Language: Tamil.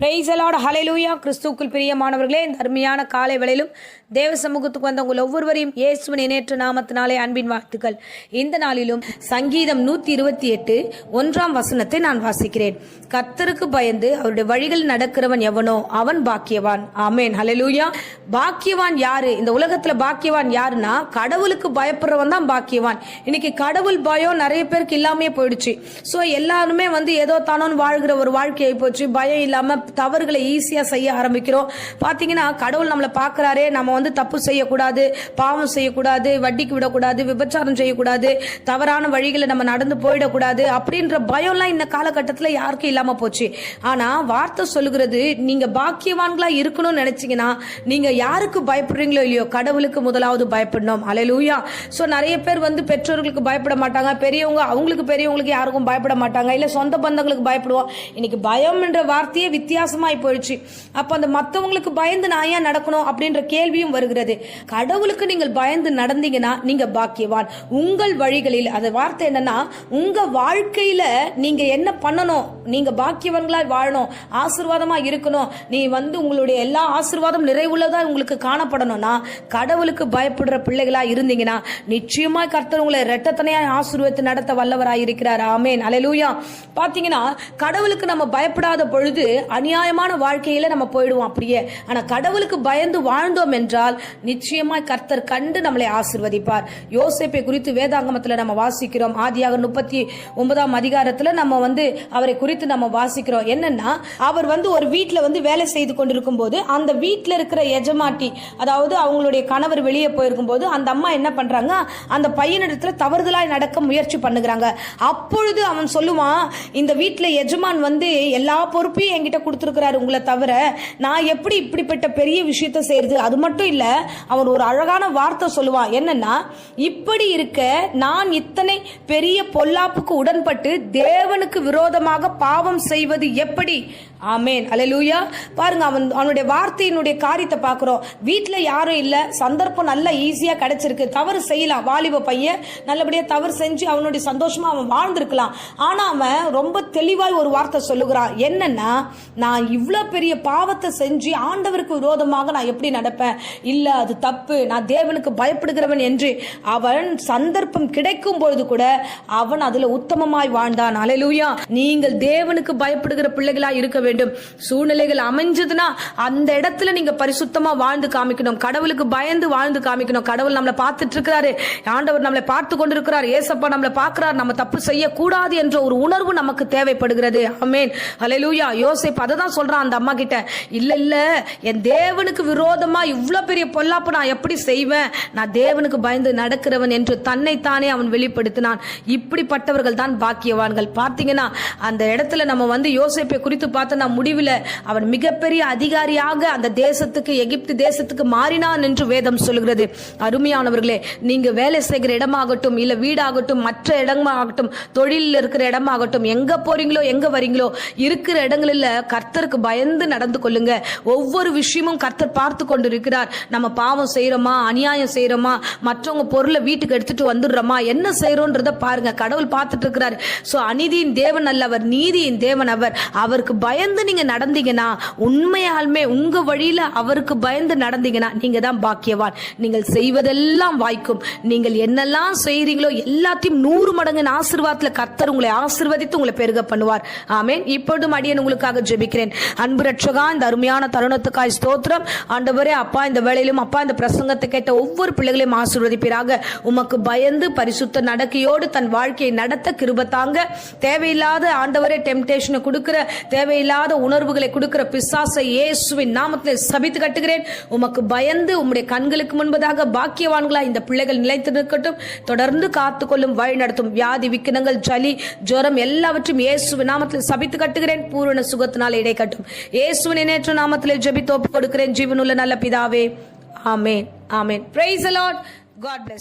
பிரைஸ் தி லார்ட், ஹல்லேலூயா. கிறிஸ்துவுக்குள் பிரியமானவர்களே, இந்த அருமையான காலை வேளையிலும் தேவ சமூகத்துக்கு வந்த உங்கள் ஒவ்வொருவரையும் இயேசுவின் இணையற்ற நாமத்தினாலே அன்பின் வாழ்த்துக்கள். இந்த நாளிலும் சங்கீதம் 128 1ஆம் வசனத்தை நான் வாசிக்கிறேன். கர்த்தருக்கு பயந்து அவருடைய வழிகள் நடக்கிறவன் எவனோ அவன் பாக்கியவான். ஆமென், ஹல்லேலூயா. பாக்கியவான் யாரு? இந்த உலகத்துல பாக்கியவான் யாருன்னா கடவுளுக்கு பயப்படுறவன் தான் பாக்கியவான். இன்னைக்கு கடவுள் பயம் நிறைய பேருக்கு இல்லாமே போயிடுச்சு. சோ எல்லாருமே ஏதோ தானோன்னு வாழ்கிற ஒரு வாழ்க்கையை போச்சு. பயம் இல்லாம தவறுகளை ஈஸியா செய்ய ஆரம்பிக்கிறோம். பாத்தீங்கன்னா கடவுள் நம்மளை பாக்குறாரே, நம்ம தப்பு செய்யக்கூடாது, பாவம் செய்யக்கூடாது, வட்டிக்கு விடக்கூடாது, விபச்சாரம் செய்யக்கூடாது, தவறான வழிகளை நம்ம நடந்து போயிடக்கூடாது அப்படின்ற பயம்லாம் இந்த காலகட்டத்தில் யாருக்கும் இல்லாம போச்சு. ஆனா வார்த்தை சொல்லுகிறது, நீங்க பாக்கியவான்களா இருக்கணும்னு நினைச்சீங்கன்னா நீங்க யாருக்கு பயப்படுறீங்களோ இல்லையோ கடவுளுக்கு முதலாவது பயப்படணும். ஹல்லேலூயா. சோ நிறைய பேர் பெற்றோர்களுக்கு பயப்பட மாட்டாங்க, பெரியவங்க அவங்களுக்கு பெரியவங்களுக்கு யாருக்கும் பயப்பட மாட்டாங்க, இல்ல சொந்த பந்தங்களுக்கு பயப்படுவோம். இன்னைக்கு பயம் என்ற வார்த்தையே வித்தியாசமாய் போயிடுச்சு. அப்ப அந்த மத்தவங்களுக்கு பயந்து நான் ஏன் நடக்கணும் அப்படின்ற கேள்வியும் வருகிறது. கடவுளுக்கு நீங்கள் பயந்து நடந்தீங்கன்னா நீங்க பாக்கியவான். உங்கள் வழிகளில், அந்த வார்த்தை என்னன்னா உங்க வாழ்க்கையில நீங்க என்ன பண்ணணும், நீங்க பாக்கியவான்களா வாழணும், ஆசீர்வாதமா இருக்கணும், நீ உங்களுடைய எல்லா ஆசீர்வாதம் நிறைவுள்ளதா உங்களுக்கு காணப்படணும்னா கடவுளுக்கு பயப்படுற பிள்ளைகளா இருந்தீங்கன்னா நிச்சயமா கர்த்தர் உங்களை இரட்டத்தனையா ஆசீர்வதித்து நடத்த வல்லவராய் இருக்கிறார். ஆமென், ஹல்லேலூயா. பாத்தீங்கன்னா கடவுளுக்கு நம்ம பயப்படாத பொழுது அநியாயமான வாழ்க்கையில நம்ம போயிடுவோம் அப்படியே. ஆனா கடவுளுக்கு பயந்து வாழ்ந்தோம் என்றால் நிச்சயமாய் கர்த்தர் கண்டு நம்மளை ஆசீர்வதிப்பார். யோசேப்பை குறித்து வேதாகமத்துல நம்ம வாசிக்கிறோம். ஆதியாகமம் 39ஆம் அதிகாரத்துல நம்ம அவரை குறித்து நம்ம வாசிக்கிறோம். என்னன்னா அவர் ஒரு வீட்டுல வேலை செய்து கொண்டிருக்கும் போது அந்த வீட்டுல இருக்கிற எஜமாட்டி, அதாவது அவங்களுடைய கணவர் வெளியே போயிருக்கும் போது அந்த அம்மா என்ன பண்றாங்க, அந்த பையனிடத்துல தவறுதலாய் நடக்க முயற்சி பண்ணுகிறாங்க. அப்பொழுது அவன் சொல்லுவான், இந்த வீட்டுல எஜமான் எல்லா பொறுப்பையும் என்கிட்ட கொடுத்திருக்கிறாரு, உங்களை தவிர நான் எப்படி இப்படிப்பட்ட பெரிய விஷயத்தை செய்யறது. அது மட்டும் இல்ல, அவன் ஒரு அழகான வார்த்தை சொல்லுவான். என்னன்னா, இப்படி இருக்க நான் இத்தனை பெரிய பொல்லாப்புக்கு உடன்பட்டு தேவனுக்கு விரோதமாக பாவம் செய்வது எப்படி? ஆமென், ஹல்லேலூயா. பாருங்க, அவனுடைய வார்த்தையினுடைய காரியத்தை பார்க்கிறோம். வீட்டுல யாரும் இல்ல, சந்தர்ப்பம் நல்ல ஈஸியா கிடைச்சிருக்கு, தவறு செய்யலாம். வாலிப பையன் நல்லபடியா தவறு செஞ்சு அவனுடைய சந்தோஷமா அவன் வாழ்ந்திருக்கலாம். ஆனா அவன் ரொம்ப தெளிவாய் ஒரு வார்த்தை சொல்லுகிறான். என்னன்னா, நான் இவ்வளவு பெரிய பாவத்தை செஞ்சு ஆண்டவருக்கு விரோதமாக நான் எப்படி நடப்பேன்? இல்ல, அது தப்பு, நான் தேவனுக்கு பயப்படுகிறவன் என்று அவன் சந்தர்ப்பம் கிடைக்கும் பொழுது கூட அவன் அதுல உத்தமமாய் வாழ்ந்தான். ஹல்லேலூயா. நீங்கள் தேவனுக்கு பயப்படுகிற பிள்ளைகளா இருக்க வேண்டும். சூழ்நிலைகள் அமைஞ்சதுன்னா அந்த இடத்துல நீங்க பரிசுத்தமா வாழ்ந்து காமிக்கணும். கடவுளுக்கு பயந்து வாழ்ந்து காமிக்கணும். கடவுள் நம்மளை பார்த்துட்டு இருக்கிறாரு, ஆண்டவர் நம்மளை பார்த்து கொண்டிருக்கிறார், ஏசப்பா நம்மளை பார்க்கிறார், நம்ம தப்பு செய்யக்கூடாது என்ற ஒரு உணர்வு நமக்கு தேவைப்படுகிறது. ஆமென், ஹல்லேலூயா. யோசேப்பு அதை தான் சொல்றான் அந்த அம்மா கிட்ட. இல்ல, என் தேவனுக்கு விரோதமா இவ்வளவு பெரிய பொல்லாப்பு நான் எப்படி செய்வேன்? நான் தேவனுக்கு பயந்து நடக்கிறவன் என்று தன்னைத்தானே அவன் வெளிப்படுத்தினான். இப்படிப்பட்டவர்கள் தான் பாக்கியவான்கள். பார்த்தீங்கன்னா அந்த இடத்துல நம்ம யோசேப்பை குறித்து பார்த்து முடிவில் அவன் மிகப்பெரிய அதிகாரியாக அந்த தேசத்துக்கு, எகிப்து தேசத்துக்கு மாறினான் என்று வேதம் சொல்கிறது. அருமையானவர்களே, நீங்க வேலை செய்கிற இடமாகட்டும், இல்ல வீடாகட்டும், மற்ற இடமாகட்டும், தொழிலில் இருக்கிற இடமாகட்டும், எங்க போறீங்களோ எங்க வரீங்களோ இருக்கிற இடங்களில் கர்த்தருக்கு பயந்து நடந்து கொள்ளுங்க. ஒவ்வொரு விஷயமும் கர்த்தர் பார்த்து கொண்டு இருக்கிறார். நம்ம பாவம் செய்யறோமா, அநியாயம் செய்யறோமா, மற்றவங்க பொருளை வீட்டுக்கு எடுத்துட்டு வந்துடுறோமா, என்ன செய்யறோன்றத பாருங்க. கடவுள் பார்த்துட்டு இருக்கிறார். சோ அநீதியின் தேவன் அல்ல அவர், நீதியின் தேவன் அவர். அவருக்கு பயந்து நீங்க நடந்தீங்கன்னா, உண்மையாலுமே உங்க வழியில அவருக்கு பயந்து நடந்தீங்கன்னா நீங்க தான் பாக்கியவான். நீங்கள் செய்வதெல்லாம் வாய்க்கும். நீங்கள் என்னெல்லாம் செய்றீங்களோ எல்லாத்தையும் 100 மடங்கு ஆசீர்வாதத்துல கர்த்தர் உங்களை ஆசீர்வதித்து உங்களை பெருக பண்ணுவார். ஆமென். இப்பொழுதும் அடியேன் உங்களுக்காக ஜெபிக்கிறேன். அன்பு ரட்சகா, இந்த அருமையான தருணத்துக்காய் ஸ்தோத்திரம். ஆண்டவரே, அப்பா, இந்த வேளையிலும் அப்பா இந்த பிரசங்கத்தை கேட்ட ஒவ்வொரு பிள்ளைகளையும் ஆசீர்வதிப்பீராக. உமக்கு பயந்து பரிசுத்த நடக்கையோடு தன் வாழ்க்கையை நடத்த கிருபை தாங்க. தேவையில்லாத ஆண்டவரே டெம்டேஷனை கொடுக்கிற, தேவையில்லாத உணர்வுகளை கொடுக்கிற பிசாசை இயேசுவின் நாமத்தில் சபித்து கட்டுகிறேன். உமக்கு பயந்து உம்முடைய கண்களுக்கு முன்பதாக பாக்கியவான்களா இந்த பிள்ளைகள் நிலைத்து நிற்கட்டும். தொடர்ந்து காத்துக்கொள்ளும், வழி நடத்தும். வியாதி, விக்கினங்கள், ஜலி, ஜுரம் எல்லாவற்றையும் இயேசுவின் நாமத்தில் சபித்து கட்டுகிறேன். பூரண சுகத்தினால் இடைக்கட்டும். இயேசுவின் இணையற்ற நாமத்தில் ஜெபித்து ஒப்புக் கொடுக்கிறேன் ஜீவனுள்ள நல்ல பிதாவே. ஆமென், ஆமென். Praise the Lord. God bless.